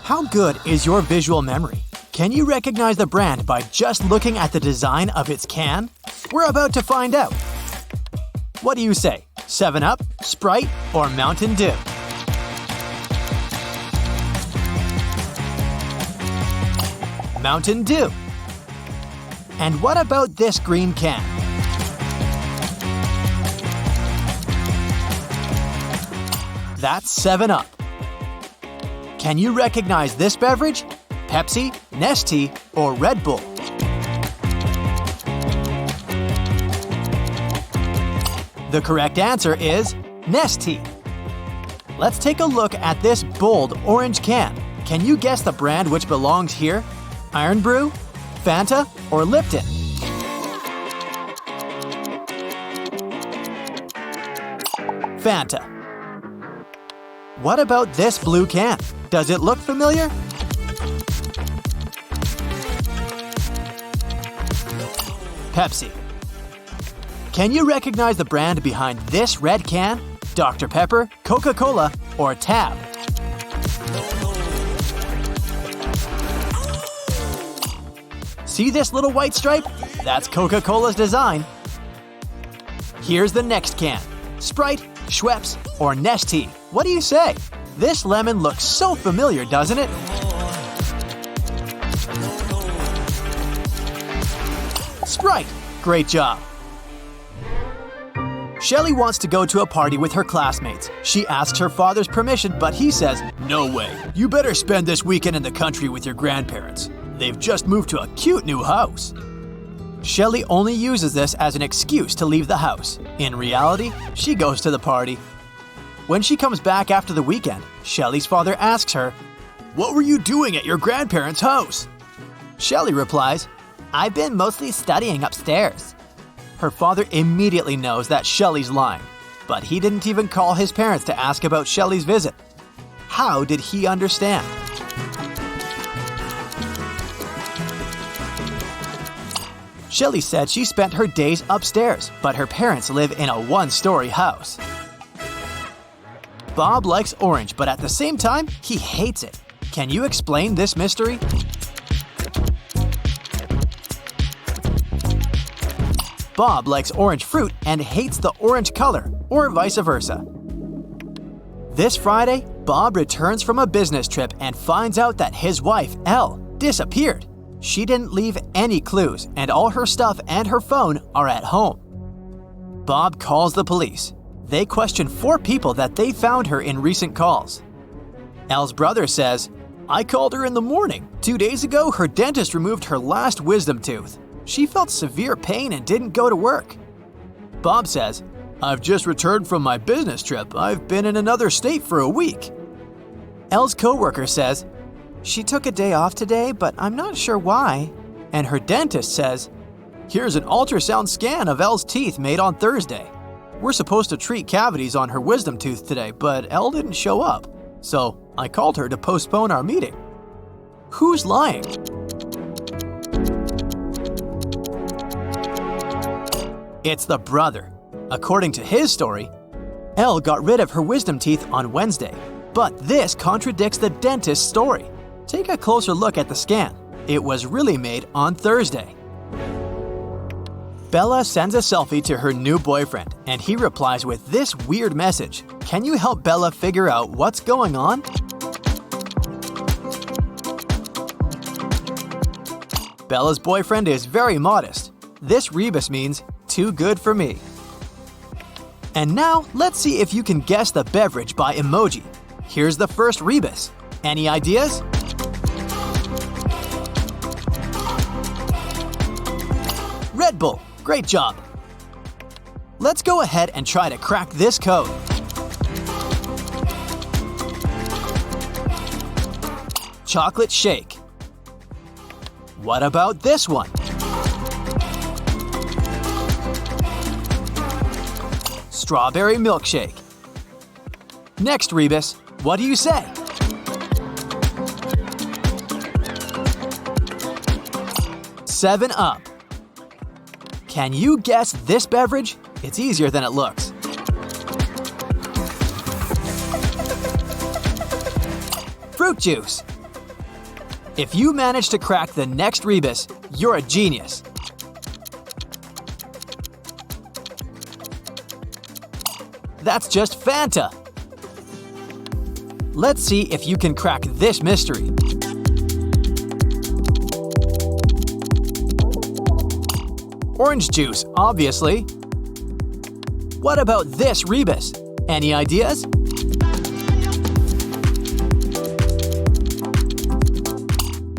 How good is your visual memory? Can you recognize the brand by just looking at the design of its can? We're about to find out. What do you say? 7-Up, Sprite, or Mountain Dew? Mountain Dew. And what about this green can? That's 7-Up. Can you recognize this beverage? Pepsi, Nestea, or Red Bull? The correct answer is Nestea. Let's take a look at this bold orange can. Can you guess the brand which belongs here? Iron Brew, Fanta, or Lipton? Fanta. What about this blue can? Does it look familiar? Pepsi. Can you recognize the brand behind this red can? Dr. Pepper, Coca-Cola, or Tab? See this little white stripe? That's Coca-Cola's design. Here's the next can. Sprite, Schweppes, or Nestea? What do you say? This lemon looks so familiar, doesn't it? Sprite. Great job. Shelley wants to go to a party with her classmates. She asks her father's permission, but he says, "No way. You better spend this weekend in the country with your grandparents. They've just moved to a cute new house." Shelley only uses this as an excuse to leave the house. In reality, she goes to the party. When she comes back after the weekend, Shelley's father asks her, "What were you doing at your grandparents' house?" Shelley replies, "I've been mostly studying upstairs." Her father immediately knows that Shelley's lying, but he didn't even call his parents to ask about Shelley's visit. How did he understand? Shelley said she spent her days upstairs, but her parents live in a one-story house. Bob likes orange, but at the same time, he hates it. Can you explain this mystery? Bob likes orange fruit and hates the orange color, or vice versa. This Friday, Bob returns from a business trip and finds out that his wife, Elle, disappeared. She didn't leave any clues, and all her stuff and her phone are at home. Bob calls the police. They question 4 people that they found her in recent calls. Elle's brother says, "I called her in the morning. 2 days ago, her dentist removed her last wisdom tooth. She felt severe pain and didn't go to work." Bob says, "I've just returned from my business trip. I've been in another state for a week." Elle's coworker says, "She took a day off today, but I'm not sure why." And her dentist says, "Here's an ultrasound scan of Elle's teeth made on Thursday. We're supposed to treat cavities on her wisdom tooth today, but Elle didn't show up. So I called her to postpone our meeting." Who's lying? It's the brother. According to his story, Elle got rid of her wisdom teeth on Wednesday. But this contradicts the dentist's story. Take a closer look at the scan. It was really made on Thursday. Bella sends a selfie to her new boyfriend, and he replies with this weird message. Can you help Bella figure out what's going on? Bella's boyfriend is very modest. This rebus means, "too good for me." And now, let's see if you can guess the beverage by emoji. Here's the first rebus. Any ideas? Red Bull. Great job. Let's go ahead and try to crack this code. Chocolate shake. What about this one? Strawberry milkshake. Next rebus, what do you say? 7-Up. Can you guess this beverage? It's easier than it looks. Fruit juice. If you manage to crack the next rebus, you're a genius. That's just Fanta. Let's see if you can crack this mystery. Orange juice, obviously. What about this rebus? Any ideas?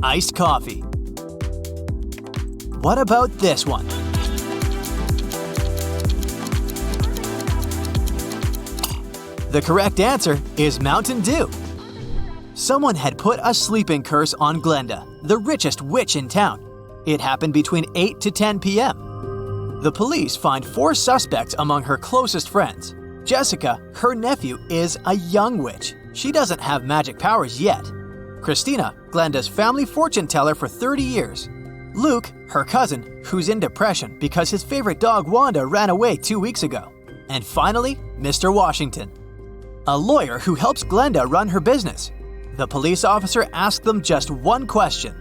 Iced coffee. What about this one? The correct answer is Mountain Dew. Someone had put a sleeping curse on Glenda, the richest witch in town. It happened between 8 to 10 p.m. The police find 4 suspects among her closest friends. Jessica, her nephew, is a young witch. She doesn't have magic powers yet. Christina, Glenda's family fortune teller for 30 years. Luke, her cousin, who's in depression because his favorite dog Wanda ran away 2 weeks ago. And finally, Mr. Washington, a lawyer who helps Glenda run her business. The police officer asked them just one question.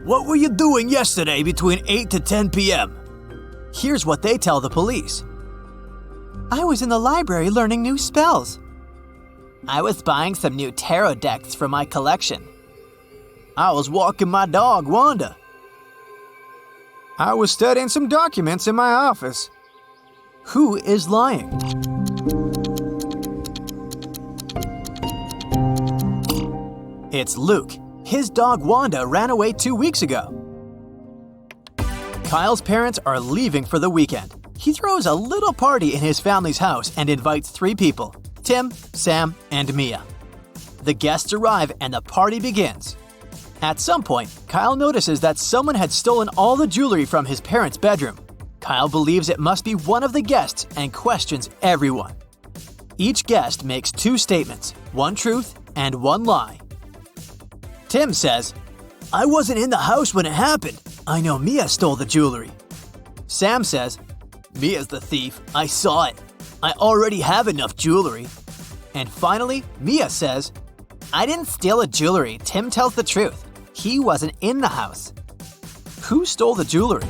What were you doing yesterday between 8 to 10 p.m.? Here's what they tell the police. I was in the library learning new spells. I was buying some new tarot decks for my collection. I was walking my dog, Wanda. I was studying some documents in my office. Who is lying? It's Luke. His dog Wanda ran away 2 weeks ago. Kyle's parents are leaving for the weekend. He throws a little party in his family's house and invites 3 people: Tim, Sam, and Mia. The guests arrive and the party begins. At some point, Kyle notices that someone had stolen all the jewelry from his parents' bedroom. Kyle believes it must be one of the guests and questions everyone. Each guest makes 2 statements, 1 truth and 1 lie. Tim says, I wasn't in the house when it happened. I know Mia stole the jewelry. Sam says, Mia's the thief. I saw it. I already have enough jewelry. And finally, Mia says, I didn't steal the jewelry. Tim tells the truth. He wasn't in the house. Who stole the jewelry?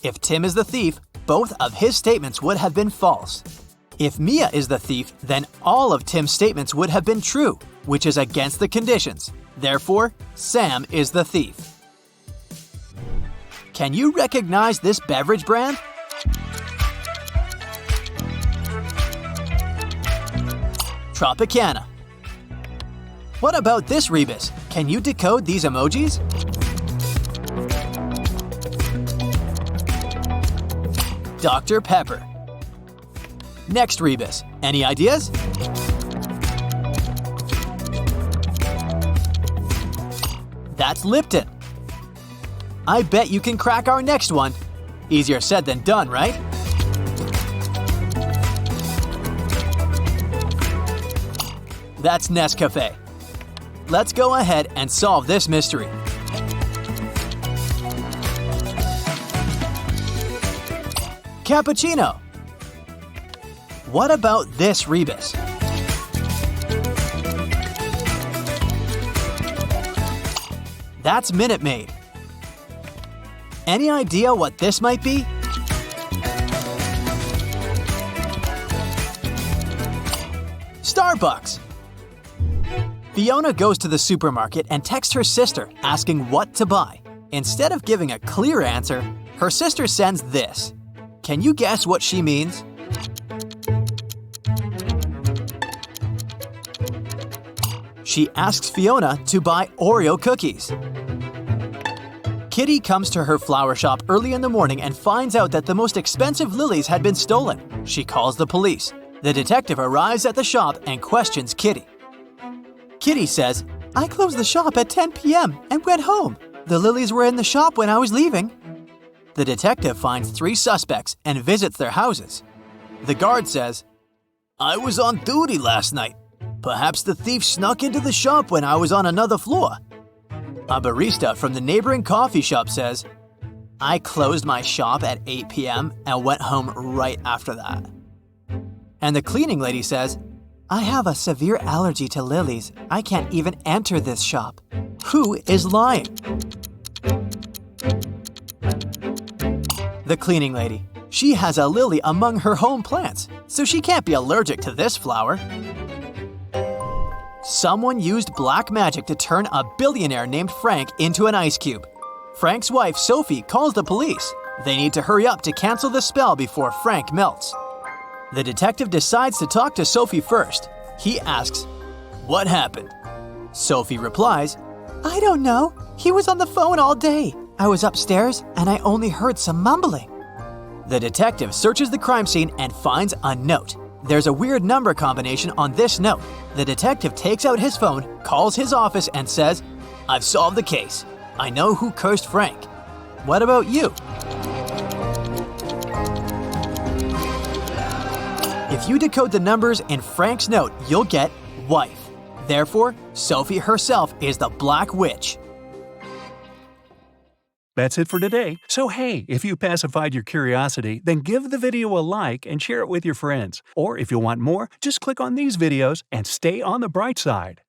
If Tim is the thief, both of his statements would have been false. If Mia is the thief, then all of Tim's statements would have been true, which is against the conditions. Therefore, Sam is the thief. Can you recognize this beverage brand? Tropicana. What about this rebus? Can you decode these emojis? Dr. Pepper. Next rebus. Any ideas? That's Lipton. I bet you can crack our next one. Easier said than done, right? That's Nescafe. Let's go ahead and solve this mystery. Cappuccino. What about this rebus? That's Minute Maid. Any idea what this might be? Starbucks. Fiona goes to the supermarket and texts her sister asking what to buy. Instead of giving a clear answer, her sister sends this. Can you guess what she means? She asks Fiona to buy Oreo cookies. Kitty comes to her flower shop early in the morning and finds out that the most expensive lilies had been stolen. She calls the police. The detective arrives at the shop and questions Kitty. Kitty says, I closed the shop at 10 p.m. and went home. The lilies were in the shop when I was leaving. The detective finds 3 suspects and visits their houses. The guard says, I was on duty last night. Perhaps the thief snuck into the shop when I was on another floor. A barista from the neighboring coffee shop says, I closed my shop at 8 p.m. and went home right after that. And the cleaning lady says, I have a severe allergy to lilies. I can't even enter this shop. Who is lying? The cleaning lady. She has a lily among her home plants, so she can't be allergic to this flower. Someone used black magic to turn a billionaire named Frank into an ice cube. Frank's wife, Sophie, calls the police. They need to hurry up to cancel the spell before Frank melts. The detective decides to talk to Sophie first. He asks, "What happened?" Sophie replies, "I don't know. He was on the phone all day. I was upstairs and I only heard some mumbling." The detective searches the crime scene and finds a note. There's a weird number combination on this note. The detective takes out his phone, calls his office, and says, "I've solved the case. I know who cursed Frank." What about you? If you decode the numbers in Frank's note, you'll get wife. Therefore, Sophie herself is the Black Witch. That's it for today. So hey, if you pacified your curiosity, then give the video a like and share it with your friends. Or if you want more, just click on these videos and stay on the bright side.